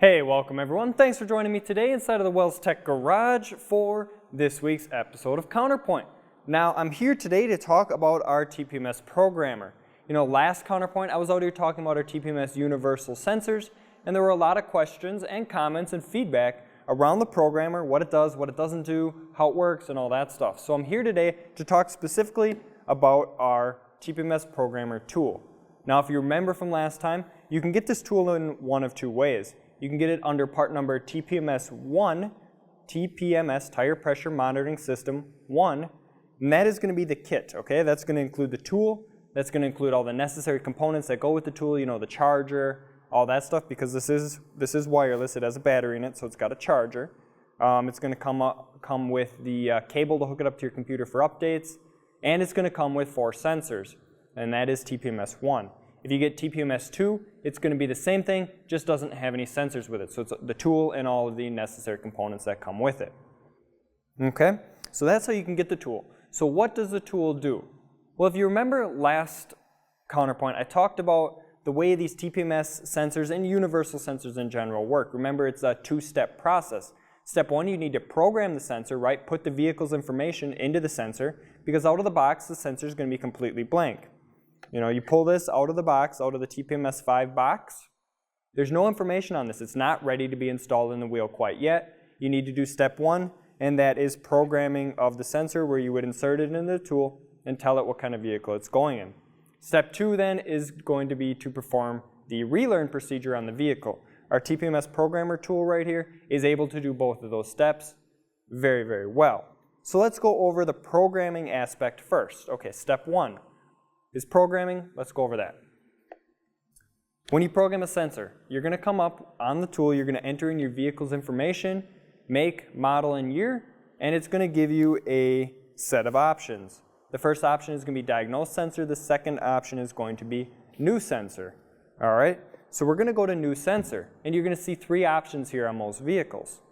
Hey, welcome everyone. Thanks for joining me today inside of the Wells Tech Garage for this week's episode of CounterPoint. Now, I'm here today to talk about our TPMS Programmer. You know, last CounterPoint, I was out here talking about our TPMS universal sensors, and there were a lot of questions and comments and feedback around the programmer, what it does, what it doesn't do, how it works, and all that stuff. So I'm here today to talk specifically about our TPMS Programmer tool. Now, if you remember from last time, you can get this tool in one of two ways. You can get it under part number TPMS1, TPMS Tire Pressure Monitoring System 1, and that is going to be the kit, okay? That's going to include the tool, that's going to include all the necessary components that go with the tool, you know, the charger, all that stuff, because this is wireless, it has a battery in it, so it's got a charger. It's going to come with the cable to hook it up to your computer for updates, and it's going to come with 4 sensors, and that is TPMS1. If you get TPMS2, it's going to be the same thing, just doesn't have any sensors with it. So it's the tool and all of the necessary components that come with it. Okay, so that's how you can get the tool. So what does the tool do? Well, if you remember last CounterPoint, I talked about the way these TPMS sensors and universal sensors in general work. Remember, it's a 2-step process. Step 1, you need to program the sensor, right? Put the vehicle's information into the sensor, because out of the box, the sensor is going to be completely blank. You know, you pull this out of the box, out of the TPMS5 box, there's no information on this. It's not ready to be installed in the wheel quite yet. You need to do step 1, and that is programming of the sensor, where you would insert it into the tool and tell it what kind of vehicle it's going in. Step 2 then is going to be to perform the relearn procedure on the vehicle. Our TPMS Programmer tool right here is able to do both of those steps very, very well. So let's go over the programming aspect first. Okay, step 1. Is programming. Let's go over that. When you program a sensor, you're going to come up on the tool, you're going to enter in your vehicle's information, make, model, and year, and it's going to give you a set of options. The first option is going to be diagnosed sensor, the second option is going to be new sensor. Alright, so we're going to go to new sensor, and you're going to see 3 options here on most vehicles.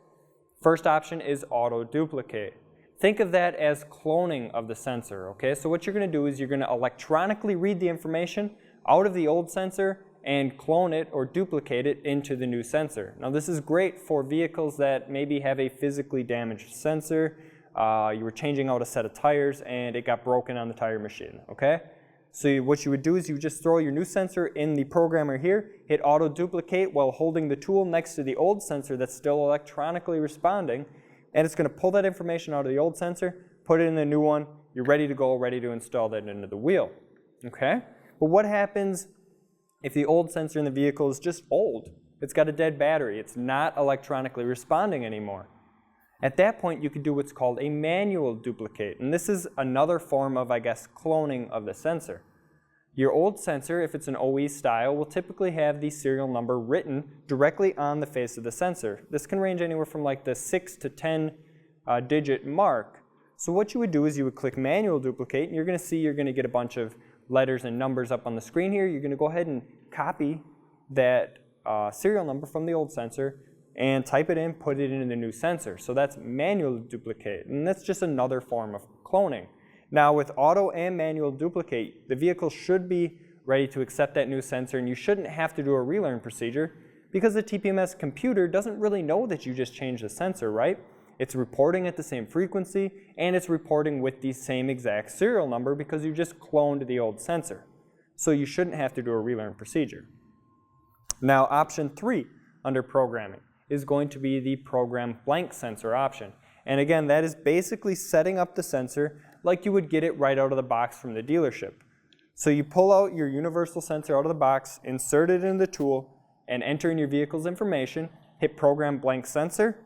First option is auto duplicate. Think of that as cloning of the sensor, okay? So what you're going to do is you're going to electronically read the information out of the old sensor and clone it or duplicate it into the new sensor. Now this is great for vehicles that maybe have a physically damaged sensor. You were changing out a set of tires and it got broken on the tire machine, okay? So what you would do is you just throw your new sensor in the programmer here, hit auto duplicate while holding the tool next to the old sensor that's still electronically responding, and it's going to pull that information out of the old sensor, put it in the new one, you're ready to go, ready to install that into the wheel. Okay? But what happens if the old sensor in the vehicle is just old? It's got a dead battery. It's not electronically responding anymore. At that point, you could do what's called a manual duplicate. And this is another form of, I guess, cloning of the sensor. Your old sensor, if it's an OE style, will typically have the serial number written directly on the face of the sensor. This can range anywhere from like the 6 to 10 digit mark. So what you would do is you would click manual duplicate, and you're going to see you're going to get a bunch of letters and numbers up on the screen here. You're going to go ahead and copy that serial number from the old sensor and type it in, put it into the new sensor. So that's manual duplicate, and that's just another form of cloning. Now with auto and manual duplicate, the vehicle should be ready to accept that new sensor, and you shouldn't have to do a relearn procedure because the TPMS computer doesn't really know that you just changed the sensor, right? It's reporting at the same frequency, and it's reporting with the same exact serial number because you just cloned the old sensor. So you shouldn't have to do a relearn procedure. Now option 3 under programming is going to be the program blank sensor option. And again, that is basically setting up the sensor like you would get it right out of the box from the dealership. So you pull out your universal sensor out of the box, insert it in the tool, and enter in your vehicle's information, hit program blank sensor.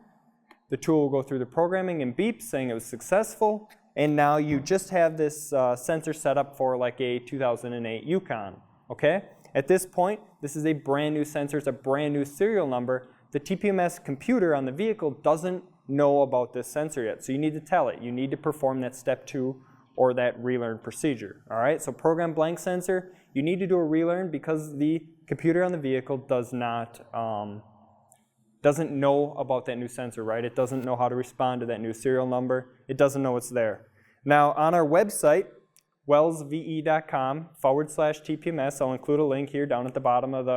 The tool will go through the programming and beep saying it was successful, and now you just have this sensor set up for like a 2008 Yukon, okay? At this point, this is a brand new sensor, it's a brand new serial number. The TPMS computer on the vehicle doesn't know about this sensor yet, so you need to tell it. You need to perform that step 2 or that relearn procedure. All right, so program blank sensor, you need to do a relearn because the computer on the vehicle doesn't know about that new sensor, right? It doesn't know how to respond to that new serial number. It doesn't know it's there. Now on our website, wellsve.com/TPMS, I'll include a link here down at the bottom of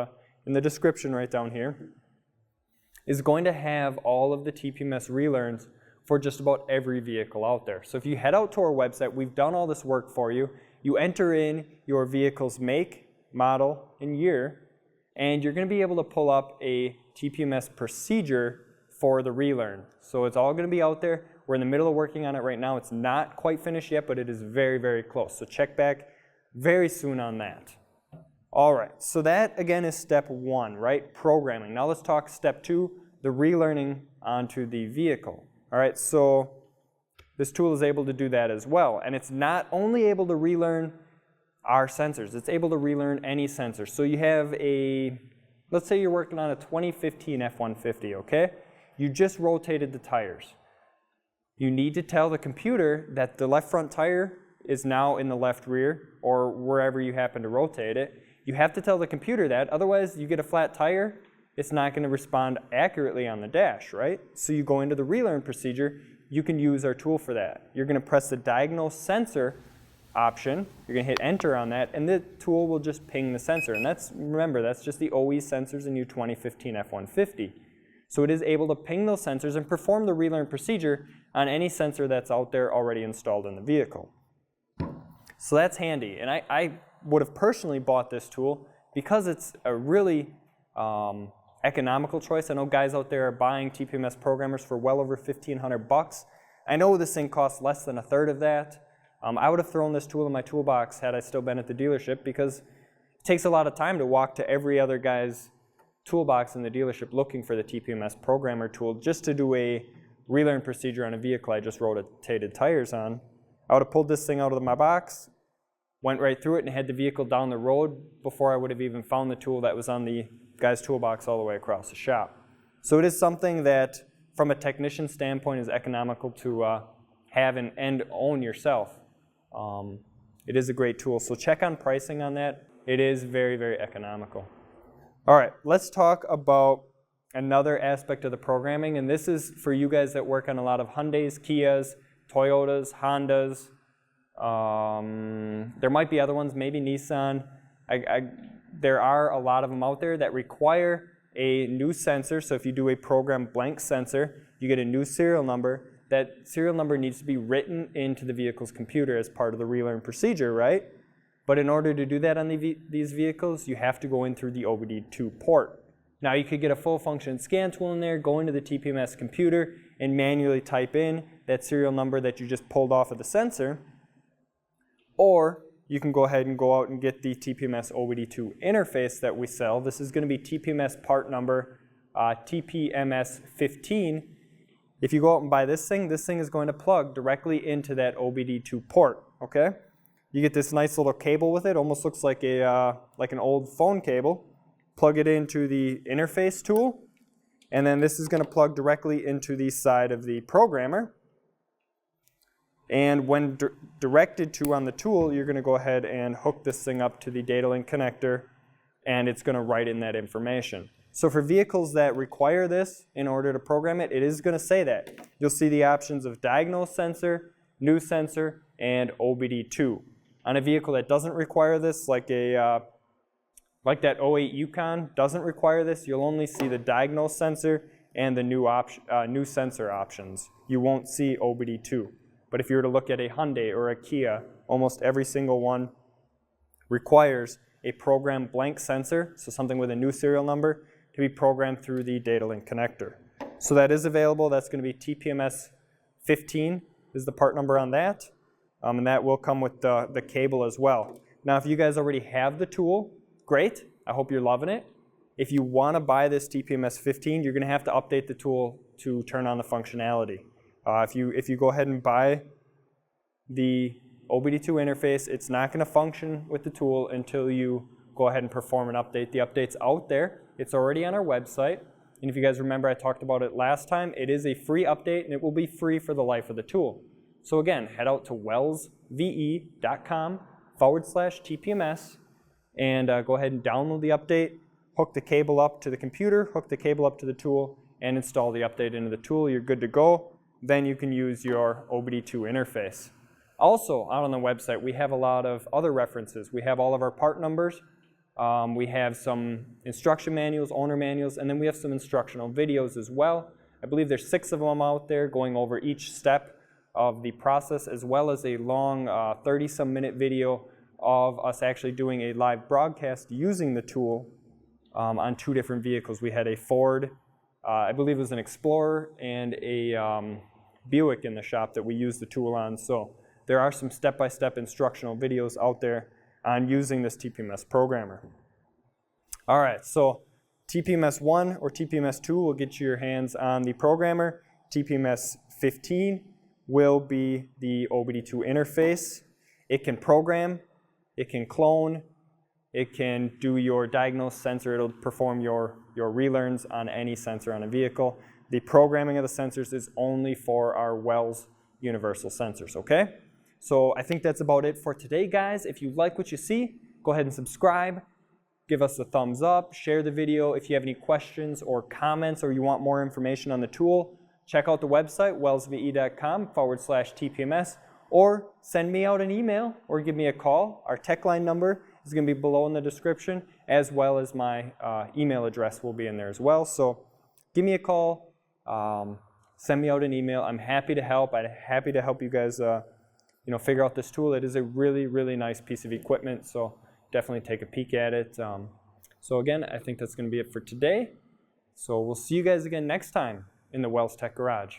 in the description right down here. is going to have all of the TPMS relearns for just about every vehicle out there. So if you head out to our website, we've done all this work for you. You enter in your vehicle's make, model, and year, and you're going to be able to pull up a TPMS procedure for the relearn. So it's all going to be out there. We're in the middle of working on it right now. It's not quite finished yet, but it is very, very close. So check back very soon on that. All right, so that again is step one, right? Programming. Now let's talk step two, the relearning onto the vehicle. All right, so this tool is able to do that as well. And it's not only able to relearn our sensors, it's able to relearn any sensor. So you have let's say you're working on a 2015 F-150, okay? You just rotated the tires. You need to tell the computer that the left front tire is now in the left rear, or wherever you happen to rotate it. You have to tell the computer that, otherwise you get a flat tire, it's not going to respond accurately on the dash, right? So you go into the relearn procedure, you can use our tool for that. You're going to press the diagnose sensor option, you're going to hit enter on that, and the tool will just ping the sensor. And remember, that's just the OE sensors in your 2015 F-150. So it is able to ping those sensors and perform the relearn procedure on any sensor that's out there already installed in the vehicle. So that's handy. And I would have personally bought this tool because it's a really economical choice. I know guys out there are buying TPMS programmers for well over $1,500. I know this thing costs less than a third of that. I would have thrown this tool in my toolbox had I still been at the dealership, because it takes a lot of time to walk to every other guy's toolbox in the dealership looking for the TPMS programmer tool just to do a relearn procedure on a vehicle I just rotated tires on. I would have pulled this thing out of my box, went right through it, and had the vehicle down the road before I would have even found the tool that was on the guy's toolbox all the way across the shop. So it is something that, from a technician standpoint, is economical to have and own yourself. It is a great tool. So check on pricing on that. It is very, very economical. All right, let's talk about another aspect of the programming, and this is for you guys that work on a lot of Hyundais, Kias, Toyotas, Hondas. There might be other ones, maybe Nissan. There are a lot of them out there that require a new sensor. So if you do a program blank sensor, you get a new serial number. That serial number needs to be written into the vehicle's computer as part of the relearn procedure, right? But in order to do that on these vehicles, you have to go in through the OBD2 port. Now you could get a full function scan tool in there, go into the TPMS computer, and manually type in that serial number that you just pulled off of the sensor. Or you can go ahead and go out and get the TPMS OBD2 interface that we sell. This is going to be TPMS part number TPMS15. If you go out and buy this thing is going to plug directly into that OBD2 port, okay? You get this nice little cable with it, almost looks like an old phone cable. Plug it into the interface tool, and then this is going to plug directly into the side of the programmer. And when directed to on the tool, you're going to go ahead and hook this thing up to the data link connector, and it's going to write in that information. So for vehicles that require this in order to program it, it is going to say that. You'll see the options of diagnose sensor, new sensor, and OBD2. On a vehicle that doesn't require this, like that 08 Yukon doesn't require this, you'll only see the diagnose sensor and the new sensor options. You won't see OBD2. But if you were to look at a Hyundai or a Kia, almost every single one requires a program blank sensor, so something with a new serial number, to be programmed through the data link connector. So that is available. That's going to be TPMS15 is the part number on that. And that will come with the cable as well. Now, if you guys already have the tool, great. I hope you're loving it. If you want to buy this TPMS15, you're going to have to update the tool to turn on the functionality. If you go ahead and buy the OBD2 interface, it's not going to function with the tool until you go ahead and perform an update. The update's out there. It's already on our website. And if you guys remember, I talked about it last time. It is a free update, and it will be free for the life of the tool. So again, head out to wellsve.com/TPMS and go ahead and download the update, hook the cable up to the computer, hook the cable up to the tool, and install the update into the tool. You're good to go. Then you can use your OBD2 interface. Also, out on the website, we have a lot of other references. We have all of our part numbers We have some instruction manuals, owner manuals, and then we have some instructional videos as well. I believe there's 6 of them out there going over each step of the process, as well as a long 30-some minute video of us actually doing a live broadcast using the tool on 2 different vehicles. We had a Ford, I believe it was an Explorer, and a Buick in the shop that we used the tool on. So there are some step-by-step instructional videos out there on using this TPMS programmer. All right, so TPMS1 or TPMS2 will get you your hands on the programmer. TPMS15 will be the OBD2 interface. It can program, it can clone, it can do your diagnose sensor. It'll perform your relearns on any sensor on a vehicle. The programming of the sensors is only for our Wells universal sensors, okay? So I think that's about it for today, guys. If you like what you see, go ahead and subscribe. Give us a thumbs up. Share the video. If you have any questions or comments or you want more information on the tool, check out the website, wellsve.com/TPMS, or send me out an email or give me a call. Our tech line number is going to be below in the description, as well as my email address will be in there as well. So give me a call. Send me out an email. I'm happy to help. I'm happy to help you guys figure out this tool. It is a really, really nice piece of equipment, so definitely take a peek at it. So again, I think that's going to be it for today. So we'll see you guys again next time in the Wells Tech Garage.